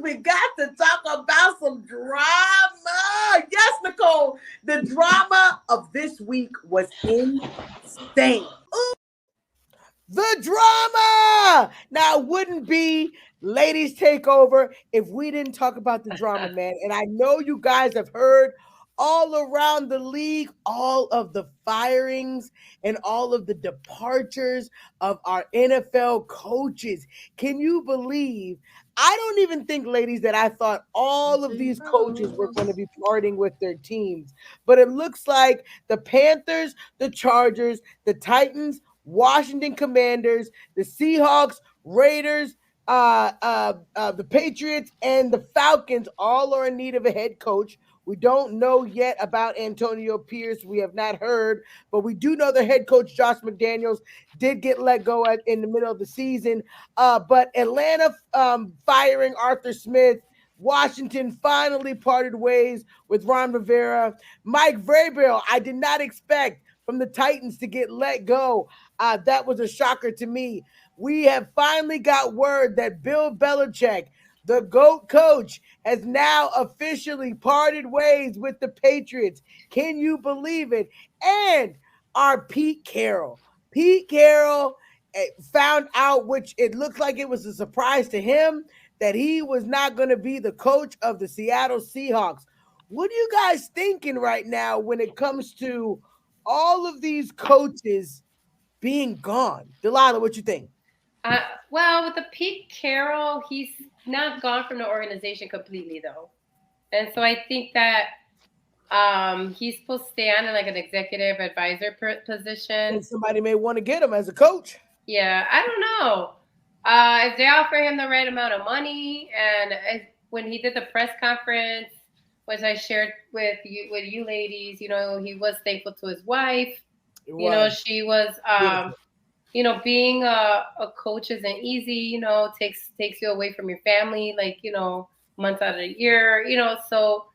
we got to talk about some drama. Yes, Nicole, the drama of this week was insane. The drama. Now, it wouldn't be ladies takeover if we didn't talk about the drama, man. And I know you guys have heard all around the league, all of the firings and all of the departures of our NFL coaches. Can you believe? I don't even think, ladies, that I thought all of these coaches were going to be parting with their teams. But it looks like the Panthers, the Chargers, the Titans, Washington Commanders, the Seahawks, Raiders, the Patriots, and the Falcons all are in need of a head coach. We don't know yet about Antonio Pierce. We have not heard, but we do know the head coach, Josh McDaniels, did get let go in the middle of the season. But Atlanta firing Arthur Smith. Washington finally parted ways with Ron Rivera. Mike Vrabel, I did not expect from the Titans to get let go. That was a shocker to me. We have finally got word that Bill Belichick, the GOAT coach, has now officially parted ways with the Patriots. Can you believe it? And our Pete Carroll. Pete Carroll found out, which it looked like it was a surprise to him, that he was not going to be the coach of the Seattle Seahawks. What are you guys thinking right now when it comes to all of these coaches being gone? Delilah, what you think? Well, with the Pete Carroll, he's not gone from the organization completely, though. And so I think that he's supposed to stay on in like an executive advisor position. And somebody may want to get him as a coach. Yeah, I don't know. If they offer him the right amount of money, and when he did the press conference, which I shared with you ladies, he was thankful to his wife. She was, being a coach isn't easy. Takes you away from your family, like months out of the year. So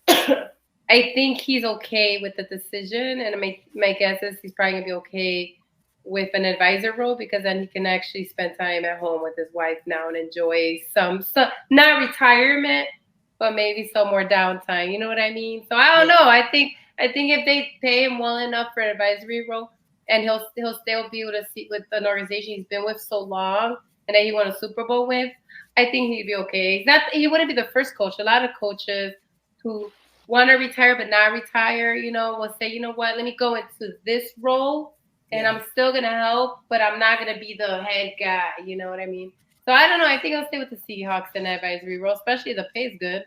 I think he's okay with the decision, and my guess is he's probably gonna be okay with an advisor role because then he can actually spend time at home with his wife now and enjoy some not retirement, but maybe some more downtime. You know what I mean? So I don't know. I think if they pay him well enough for an advisory role, and he'll still be able to see with an organization he's been with so long and that he won a Super Bowl with, I think he'd be okay. He wouldn't be the first coach. A lot of coaches who want to retire but not retire, will say, you know what, let me go into this role and I'm still going to help, but I'm not going to be the head guy. You know what I mean? So I don't know. I think I'll stay with the Seahawks in that advisory role, especially if the pay's good.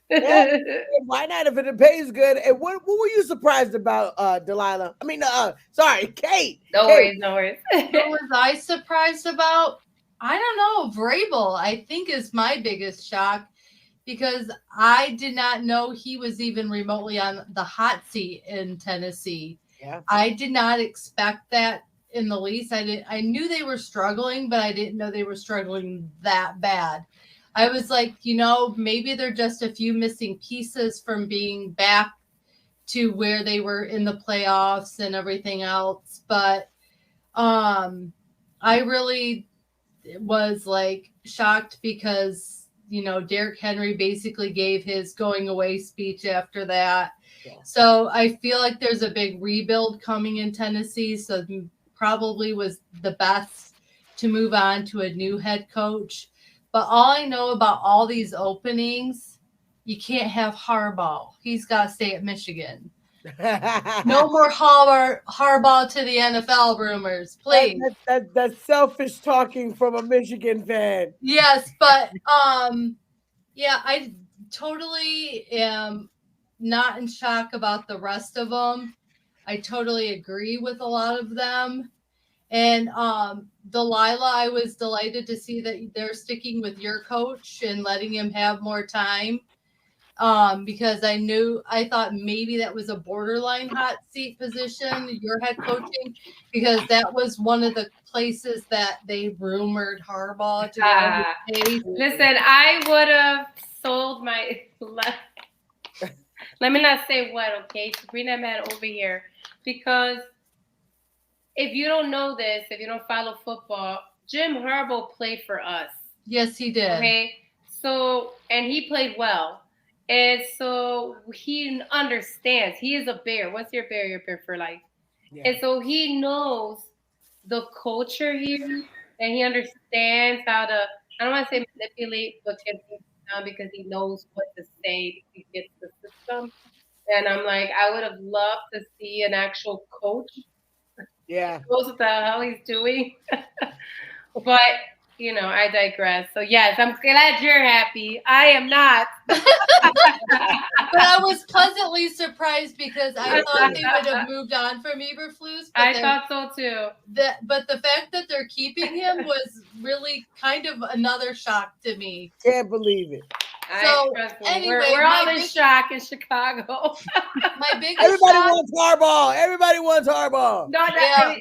Yeah, why not if it pays good? And what were you surprised about, Delilah? I mean, sorry, Kate. No worries. What was I surprised about? I don't know. Vrabel, I think, is my biggest shock because I did not know he was even remotely on the hot seat in Tennessee. Yeah. I did not expect that in the least. I knew they were struggling, but I didn't know they were struggling that bad. I was like, maybe they're just a few missing pieces from being back to where they were in the playoffs and everything else. But I really was like shocked because, Derrick Henry basically gave his going away speech after that. Yeah. So I feel like there's a big rebuild coming in Tennessee. So probably was the best to move on to a new head coach. But all I know about all these openings, you can't have Harbaugh. He's got to stay at Michigan. No more Harbaugh to the NFL rumors, please. That's selfish talking from a Michigan fan. Yes, but yeah, I totally am not in shock about the rest of them. I totally agree with a lot of them. And Delilah, I was delighted to see that they're sticking with your coach and letting him have more time. Because I thought maybe that was a borderline hot seat position, your head coaching, because that was one of the places that they rumored Harbaugh to go. Listen, I would have sold my let me not say what, okay? So bring that man over here. Because if you don't know this, if you don't follow football, Jim Harbaugh played for us. Yes, he did. Okay. So, and he played well. And so he understands. He is a bear. What's your bear? Your bear for life. Yeah. And so he knows the culture here, and he understands how to, I don't want to say manipulate, but get things done because he knows what to say to get the system. And I'm like, I would have loved to see an actual coach Yeah. who knows what the hell he's doing. But, I digress. So, yes, I'm glad you're happy. I am not. But I was pleasantly surprised because I thought they would have moved on from Eberflus. But I thought so too. but the fact that they're keeping him was really kind of another shock to me. Can't believe it. So Trust me, anyway, we're all in shock in Chicago. My biggest Everybody shock, wants Harbaugh. Everybody wants Harbaugh. No, Yeah.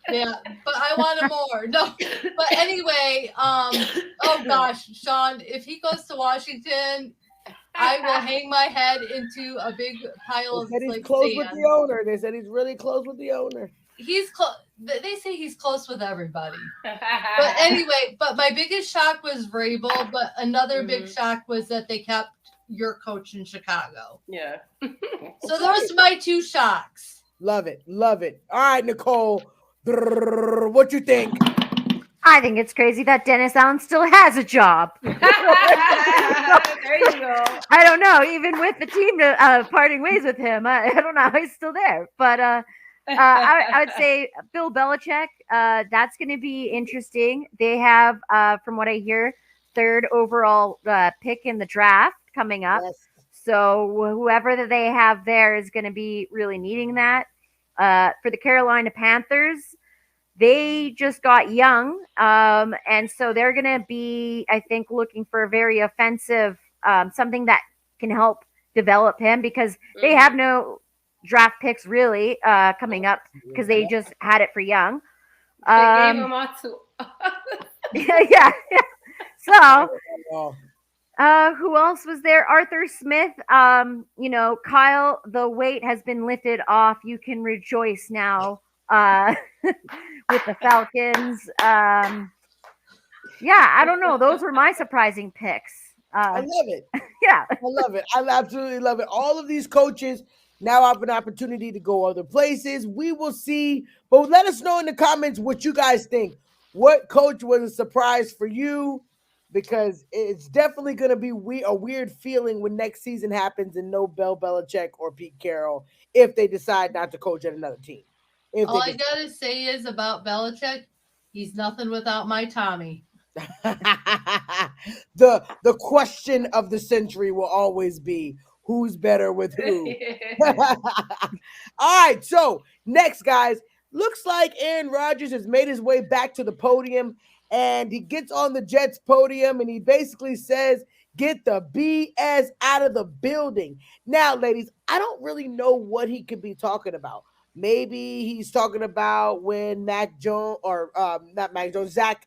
Yeah, but I wanted more. No, but anyway, oh gosh, Sean, if he goes to Washington, I will hang my head into a big pile They of said he's like close sand. with the owner. They said he's really close with the owner. He's close. They say he's close with everybody. But anyway, but my biggest shock was Vrabel. But another big shock was that they kept your coach in Chicago. Yeah. So those are my two shocks. Love it. Love it. All right, Nicole. What you think? I think it's crazy that Dennis Allen still has a job. There you go. I don't know. Even with the team parting ways with him, I don't know how he's still there. But I would say Bill Belichick. That's going to be interesting. They have, from what I hear, third overall pick in the draft coming up. Yes. So whoever that they have there is going to be really needing that. For the Carolina Panthers, they just got young, and so they're going to be, I think, looking for a very offensive, something that can help develop him because they have no draft picks really coming up because they just had it for young. They gave him all to. yeah. So, who else was there? Arthur Smith. Kyle, the weight has been lifted off. You can rejoice now with the Falcons. Yeah, I don't know. Those were my surprising picks. I love it. Yeah. I love it. I absolutely love it. All of these coaches now have an opportunity to go other places. We will see. But let us know in the comments what you guys think. What coach was a surprise for you? Because it's definitely going to be a weird feeling when next season happens and no Bill Belichick or Pete Carroll if they decide not to coach at another team. All I got to say is about Belichick, he's nothing without my Tommy. The question of the century will always be who's better with who. All right, so next, guys, looks like Aaron Rodgers has made his way back to the podium, and he gets on the Jets podium, and he basically says, "Get the BS out of the building." Now, ladies, I don't really know what he could be talking about. Maybe he's talking about when Mac Jones or not Mac Jones, Zach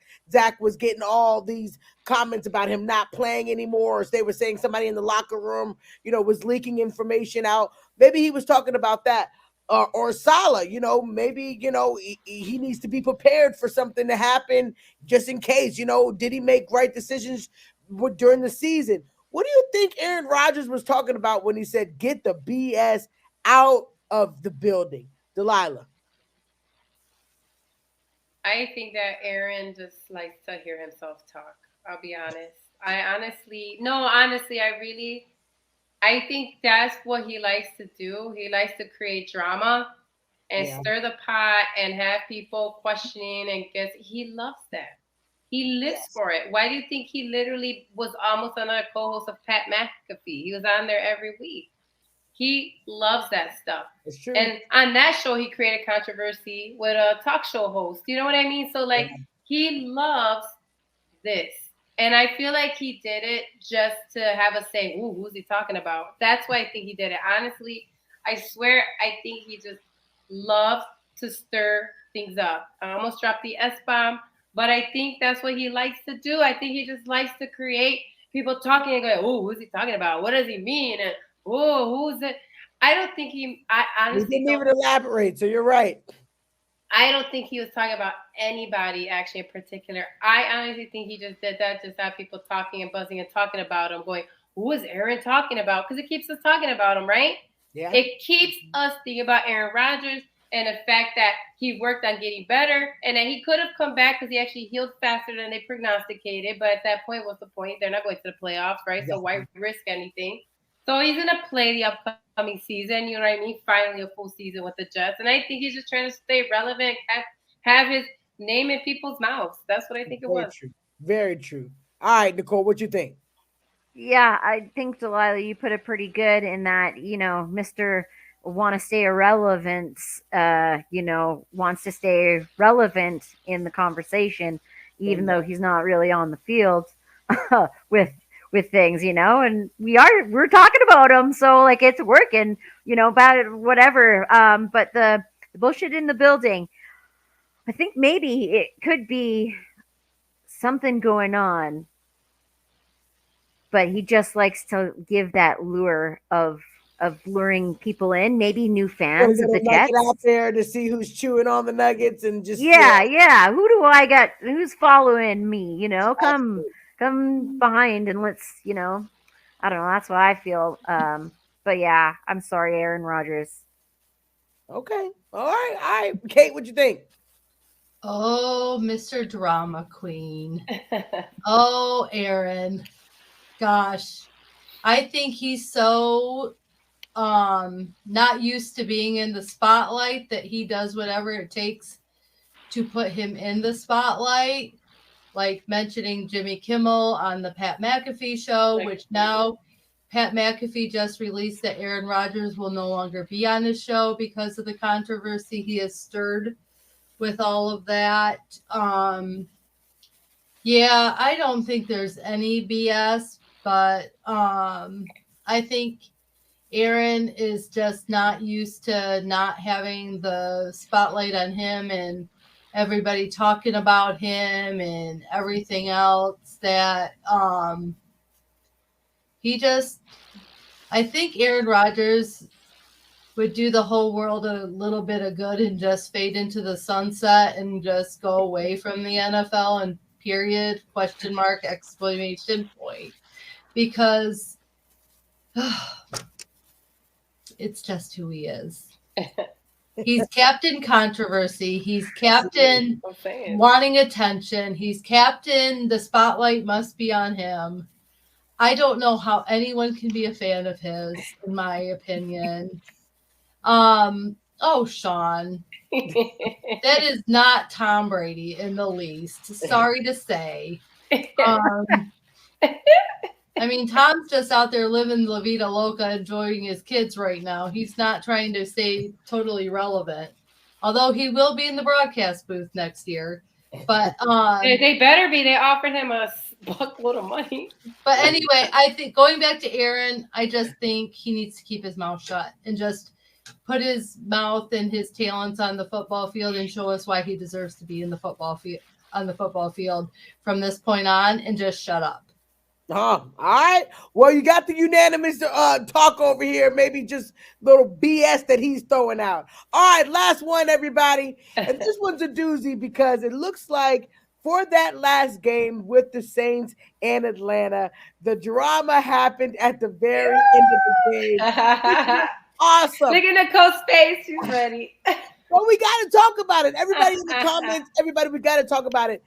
was getting all these comments about him not playing anymore. Or they were saying somebody in the locker room, was leaking information out. Maybe he was talking about that. Or Saleh, maybe, he needs to be prepared for something to happen just in case, did he make right decisions during the season? What do you think Aaron Rodgers was talking about when he said, "Get the BS out of the building"? Delilah. I think that Aaron just likes to hear himself talk. I'll be honest. I think that's what he likes to do. He likes to create drama and stir the pot and have people questioning and guess. He loves that. He lives for it. Why do you think he literally was almost another co-host of Pat McAfee? He was on there every week. He loves that stuff. It's true. And on that show, he created controversy with a talk show host. You know what I mean? So, he loves this. And I feel like he did it just to have us say, "Ooh, who's he talking about?" That's why I think he did it. Honestly, I swear, I think he just loves to stir things up. I almost dropped the S-bomb, but I think that's what he likes to do. I think he just likes to create people talking and going, "Oh, who's he talking about? What does he mean?" And, "Oh, who's it?" I don't think I honestly didn't even elaborate, so you're right. I don't think he was talking about anybody actually in particular. I honestly think he just did that just to have people talking and buzzing and talking about him, going, who is Aaron talking about? Because it keeps us talking about him, right? Yeah. It keeps us thinking about Aaron Rodgers and the fact that he worked on getting better and that he could have come back because he actually healed faster than they prognosticated. But at that point, what's the point? They're not going to the playoffs, right? So why risk anything? So he's going to play the upcoming season, you know what I mean? Finally, a full season with the Jets. And I think he's just trying to stay relevant, have his name in people's mouths. That's what I think it Very was. true. Very true. All right, Nicole, what you think? Yeah, I think Delilah, you put it pretty good in that, Mr. Want to stay irrelevant, wants to stay relevant in the conversation, even though he's not really on the field with things, and we're talking about him, so like it's working, about it, whatever. But the bullshit in the building, I think maybe it could be something going on, but he just likes to give that lure of luring people in, maybe new fans of the Get out Jets. there to see who's chewing on the nuggets and just Yeah. Who do I got? Who's following me? Come behind and let's. I don't know. That's what I feel. But yeah, I'm sorry, Aaron Rodgers. Okay. All right. Kate, what you think? Oh, Mr. Drama Queen. Oh, Aaron. Gosh. I think he's so not used to being in the spotlight that he does whatever it takes to put him in the spotlight, like mentioning Jimmy Kimmel on the Pat McAfee show, which now Pat McAfee just released that Aaron Rodgers will no longer be on his show because of the controversy he has stirred with all of that. Yeah, I don't think there's any BS, but I think Aaron is just not used to not having the spotlight on him and everybody talking about him and everything else that I think Aaron Rodgers would do the whole world a little bit of good and just fade into the sunset and just go away from the NFL and period, question mark, exclamation point, because it's just who he is. He's Captain Controversy. He's Captain wanting attention. He's Captain the spotlight must be on him. I don't know how anyone can be a fan of his, in my opinion. Oh, Sean. That is not Tom Brady in the least. Sorry to say. I mean, Tom's just out there living La Vida Loca, enjoying his kids right now. He's not trying to stay totally relevant. Although he will be in the broadcast booth next year. But they better be. They offered him a buckload of money. But anyway, I think going back to Aaron, I just think he needs to keep his mouth shut and just put his mouth and his talents on the football field and show us why he deserves to be in the football field from this point on, and just shut up. All right. Well, you got the unanimous talk over here. Maybe just little BS that he's throwing out. All right, last one, everybody. And this one's a doozy because it looks like for that last game with the Saints and Atlanta, the drama happened at the very end of the game. Awesome. Look at Nicole's face. She's ready. Well, we got to talk about it. Everybody in the comments, we got to talk about it.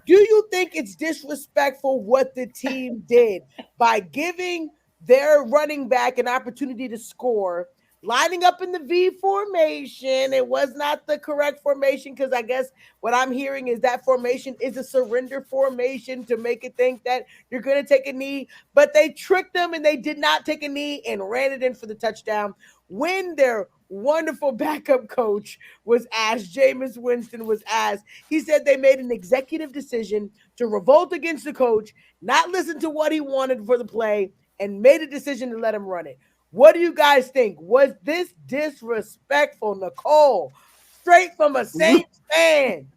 Do you think it's disrespectful what the team did by giving their running back an opportunity to score, lining up in the V formation? It was not the correct formation because I guess what I'm hearing is that formation is a surrender formation to make it think that you're going to take a knee, but they tricked them and they did not take a knee and ran it in for the touchdown. When their wonderful backup coach was asked, Jameis Winston was asked, he said they made an executive decision to revolt against the coach, not listen to what he wanted for the play, and made a decision to let him run it. What do you guys think? Was this disrespectful, Nicole? Straight from a Saints fan.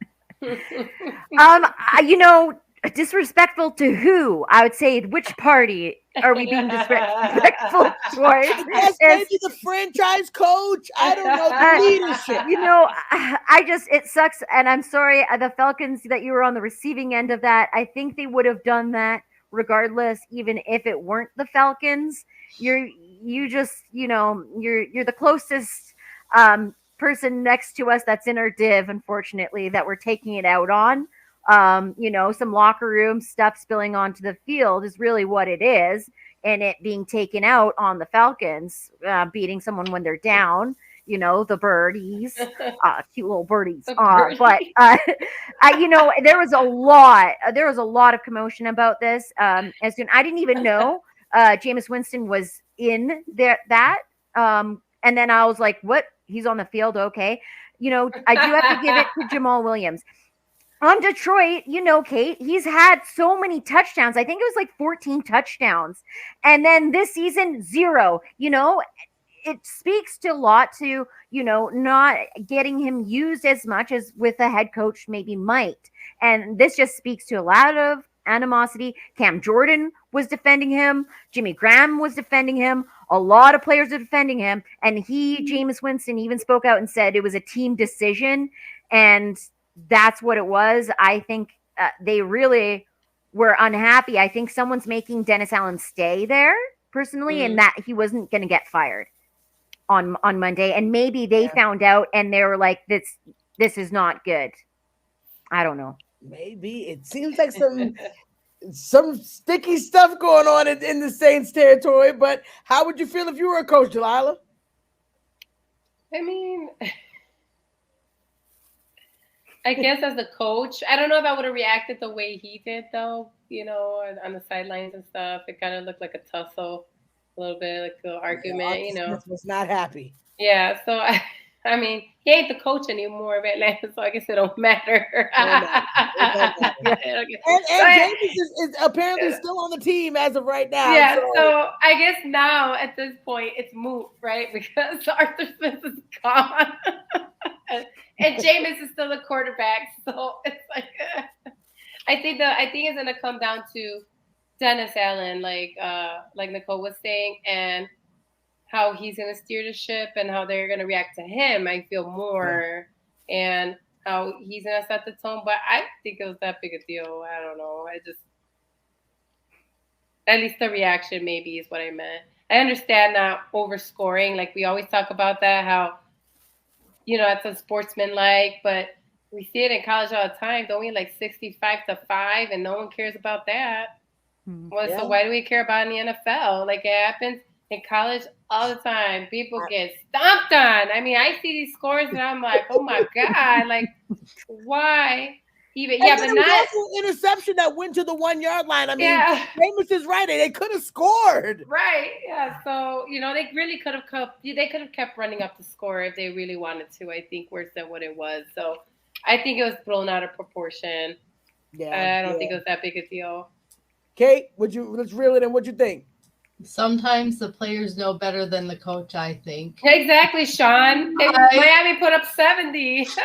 Disrespectful to who? I would say, which party are we being disrespectful towards? Yes, maybe the franchise coach. I don't know, the leadership. It sucks, and I'm sorry, the Falcons, that you were on the receiving end of that. I think they would have done that regardless, even if it weren't the Falcons. You're the closest person next to us that's in our div, unfortunately, that we're taking it out on. Some locker room stuff spilling onto the field is really what it is, and it being taken out on the Falcons, beating someone when they're down. The birdies, cute little birdies. There was a lot of commotion about this. I didn't even know Jameis Winston was in there. And then I was like, "What? He's on the field? Okay." I do have to give it to Jamal Williams. On Detroit, Kate, he's had so many touchdowns. I think it was like 14 touchdowns. And then this season, 0. It speaks to a lot to, not getting him used as much as with a head coach maybe might. And this just speaks to a lot of animosity. Cam Jordan was defending him. Jimmy Graham was defending him. A lot of players are defending him. And Jameis Winston, even spoke out and said it was a team decision. And that's what it was. I think they really were unhappy. I think someone's making Dennis Allen stay there personally, and that he wasn't going to get fired on Monday. And maybe they found out and they were like, this is not good. I don't know. Maybe it seems like some sticky stuff going on in the Saints territory. But how would you feel if you were a coach, Delilah? I mean, I guess as a coach, I don't know if I would have reacted the way he did, though, on the sidelines and stuff. It kind of looked like a tussle, a little bit like an argument, Smith was not happy. Yeah, so, I mean, he ain't the coach anymore of Atlanta, so I guess it don't matter. And James is apparently still on the team as of right now. Yeah, so I guess now at this point it's moot, right? Because Arthur Smith is gone. And Jameis is still the quarterback, so it's like I think it's gonna come down to Dennis Allen, like Nicole was saying, and how he's gonna steer the ship and how they're gonna react to him. I feel more, and how he's gonna set the tone. But I think it was that big a deal. I don't know. At least the reaction maybe is what I meant. I understand not overscoring, like we always talk about that, how it's a sportsman-like, but we see it in college all the time. Don't we, like 65-5, and no one cares about that? Well, so why do we care about it in the NFL? Like, it happens in college all the time. People get stomped on. I mean, I see these scores, and I'm like, oh my God, like, why? Even but not an interception that went to the 1 yard line. I mean, Jameis is right. They could have scored. Right. Yeah. So they really could have kept running up the score if they really wanted to. I think worse than what it was. So I think it was blown out of proportion. Yeah. I don't think it was that big a deal. Kate, let's reel it in. What you think? Sometimes the players know better than the coach, I think. Exactly, Sean. Miami put up 70. So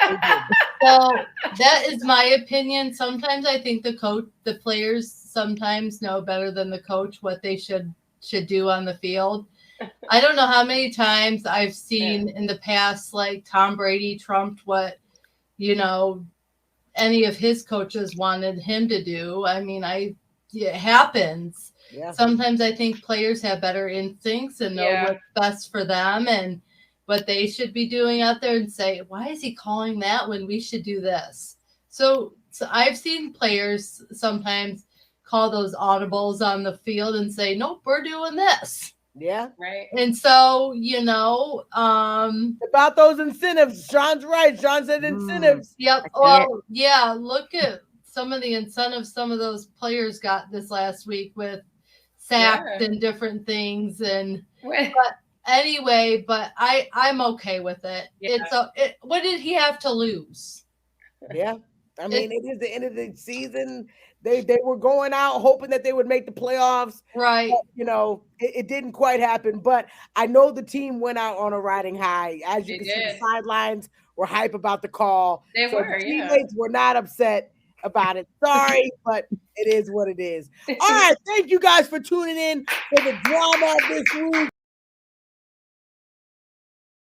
that is my opinion. Sometimes I think the players sometimes know better than the coach what they should do on the field. I don't know how many times I've seen in the past, like Tom Brady trumped what, any of his coaches wanted him to do. I mean, it happens. Yeah. Sometimes I think players have better instincts and know what's best for them and what they should be doing out there, and say, why is he calling that when we should do this? So I've seen players sometimes call those audibles on the field and say, nope, we're doing this. Yeah. Right. And so, about those incentives. Sean's right. Sean said incentives. Yep. Well, yeah, look at some of the incentives some of those players got this last week with sacked and different things, but I'm okay with it. What did he have to lose? Yeah, I mean, it is the end of the season. They were going out hoping that they would make the playoffs, right? But, it didn't quite happen. But I know the team went out on a riding high. As you can see, the sidelines were hype about the call. They were. The teammates were not upset. about it. Sorry, but it is what it is. All right, thank you guys for tuning in for the drama of this week.